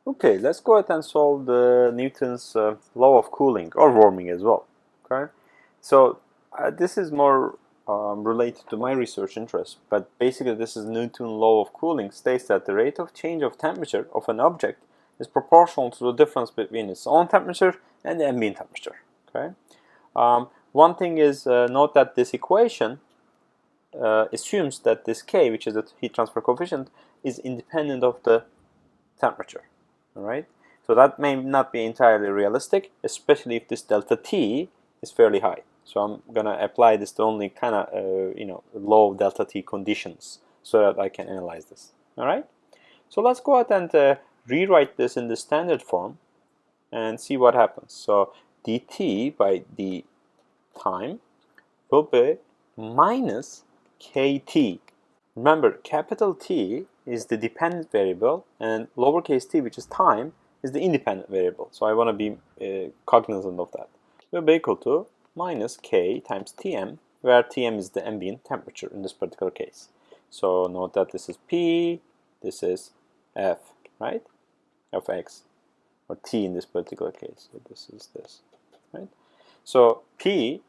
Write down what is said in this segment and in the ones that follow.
Okay, let's go ahead and solve the Newton's law of cooling or warming as well. Okay, so this is more related to my research interest, but basically this is Newton's law of cooling states that the rate of change of temperature of an object is proportional to the difference between its own temperature and the ambient temperature. Okay, one thing is note that this equation assumes that this K, which is the heat transfer coefficient, is independent of the temperature. All right, so that may not be entirely realistic, especially if this delta T is fairly high. So I'm gonna apply this to only kind of low delta T conditions so that I can analyze this. All right, so let's go ahead and rewrite this in the standard form and see what happens. So dt by d time will be minus kt. Remember, capital T is the dependent variable and lowercase t, which is time, is the independent variable. So I want to be cognizant of that. Will be equal to minus k times Tm, where Tm is the ambient temperature in this particular case. So note that this is P, this is F, right? Fx, or T in this particular case. So this is this, right? So P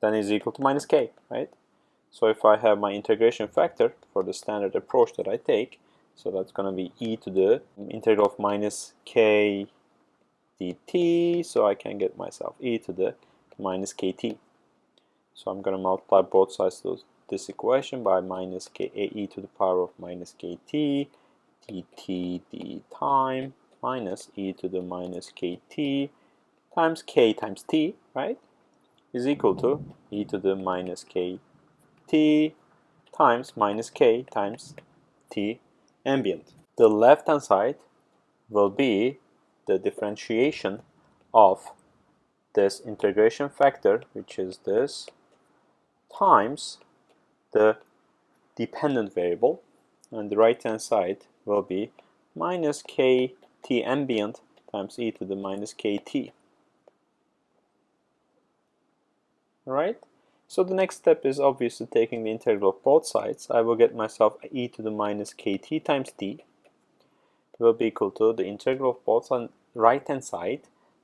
then is equal to minus k, right? So if I have my integration factor for the standard approach that I take, so that's going to be e to the integral of minus k dt, so I can get myself e to the minus kt. So I'm going to multiply both sides of this equation by minus k e to the power of minus kt dt d time minus e to the minus kt times k times t, right, is equal to e to the minus k T times minus K times T ambient. The left hand side will be the differentiation of this integration factor, which is this, times the dependent variable, and the right hand side will be minus KT ambient times e to the minus KT. Alright? So the next step is obviously taking the integral of both sides. I will get myself e to the minus kt times t will be equal to the integral of both on right hand side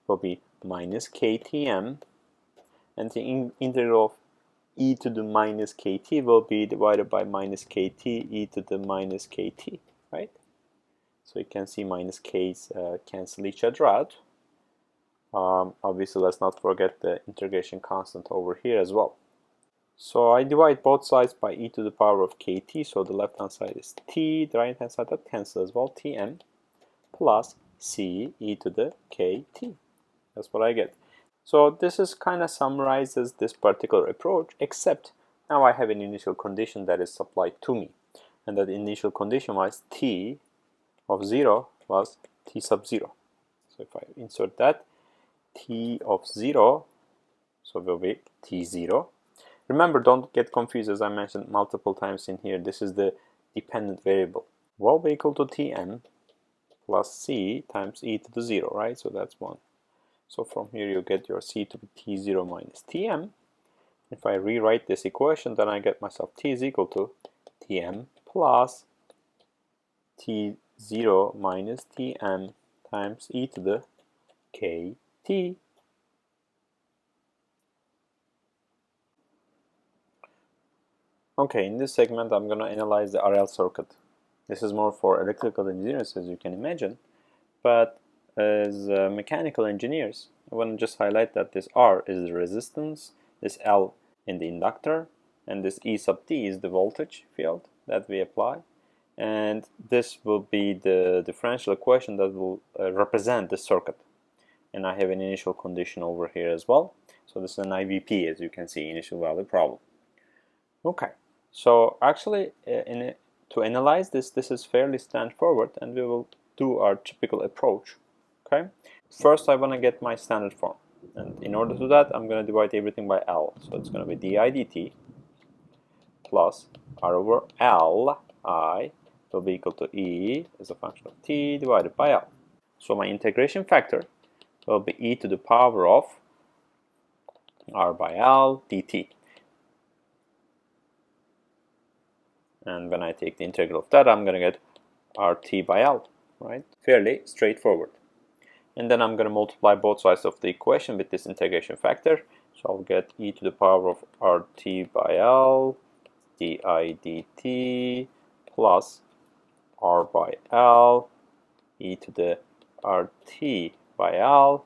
will be minus ktm, and the integral of e to the minus kt will be divided by minus kt e to the minus kt, right? So you can see minus k's cancel each other out. Obviously, let's not forget the integration constant over here as well. So I divide both sides by e to the power of kt, so the left hand side is t, the right hand side that cancels as well, tm, plus c e to the kt. That's what I get. So this is kind of summarizes this particular approach, except now I have an initial condition that is supplied to me, and that initial condition was t of 0 was t sub 0. So if I insert that, t of 0, so will be t0. Remember, don't get confused, as I mentioned multiple times in here, this is the dependent variable. Will be equal to Tm plus C times e to the 0, right? So that's 1. So from here you get your C to be T0 minus Tm. If I rewrite this equation, then I get myself T is equal to Tm plus T0 minus Tm times e to the kt. Okay, in this segment I'm going to analyze the RL circuit. This is more for electrical engineers, as you can imagine, but as mechanical engineers, I want to just highlight that this R is the resistance, this L in the inductor, and this E sub T is the voltage field that we apply, and this will be the differential equation that will represent the circuit. And I have an initial condition over here as well, so this is an IVP, as you can see, initial value problem. Okay. So actually, to analyze this is fairly straightforward, and we will do our typical approach. Okay. First, I want to get my standard form, and in order to do that, I'm going to divide everything by L. So it's going to be di dt plus R over L I will be equal to E as a function of t divided by L. So my integration factor will be e to the power of R by L dt. And when I take the integral of that, I'm going to get RT by L. right? Fairly straightforward. And then I'm going to multiply both sides of the equation with this integration factor. So I'll get e to the power of RT by L di dt plus R by L e to the RT by L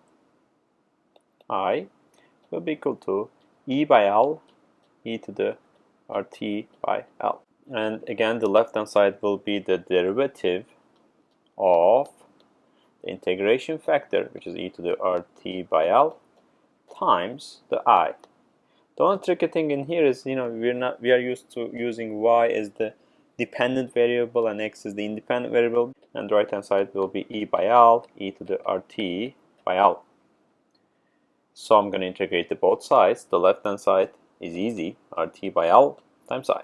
I will be equal to e by L e to the RT by L. And again, the left hand side will be the derivative of the integration factor, which is e to the RT by L, times the I. The only tricky thing in here is, we are used to using y as the dependent variable and x as the independent variable, and the right hand side will be e by L e to the RT by L. So I'm going to integrate the both sides. The left hand side is easy, RT by L times I.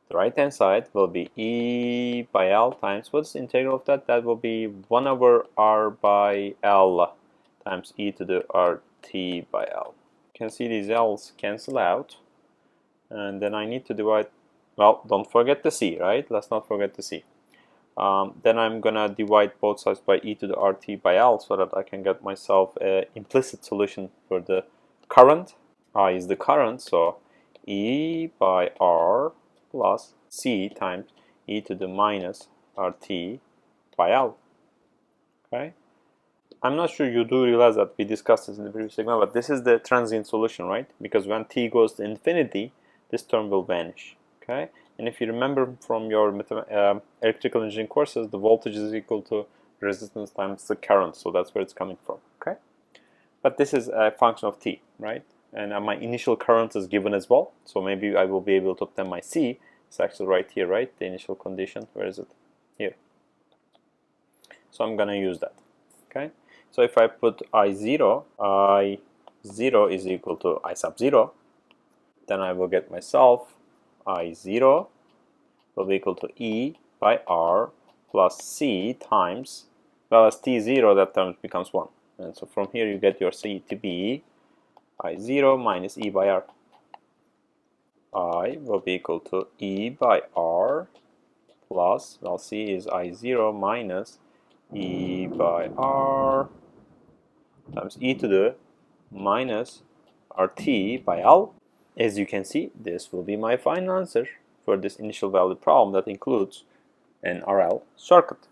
The right hand side will be e by L times, what's the integral of that? That will be 1 over R by L times e to the RT by L. You can see these L's cancel out, and then I need to divide, well, don't forget the C, right? Let's not forget the C. Then I'm gonna divide both sides by e to the RT by L so that I can get myself an implicit solution for the current. I is the current, so e by R plus C times e to the minus RT by L. Okay? I'm not sure you do realize that we discussed this in the previous segment, but this is the transient solution, right? Because when t goes to infinity, this term will vanish. Okay? And if you remember from your electrical engineering courses, the voltage is equal to resistance times the current, so that's where it's coming from. Okay? But this is a function of t, right? And my initial current is given as well, so maybe I will be able to obtain my C. It's actually right here, right? The initial condition. Where is it? Here. So I'm gonna use that. Okay. So if I put I0 is equal to I sub 0, then I will get myself I0 will be equal to E by R plus C times, well, as T0, that term becomes 1. And so from here you get your C to be I0 minus E by R. I will be equal to E by R plus, well, C is I0 minus E by R times e to the minus RT by L. As you can see, this will be my final answer for this initial value problem that includes an RL circuit.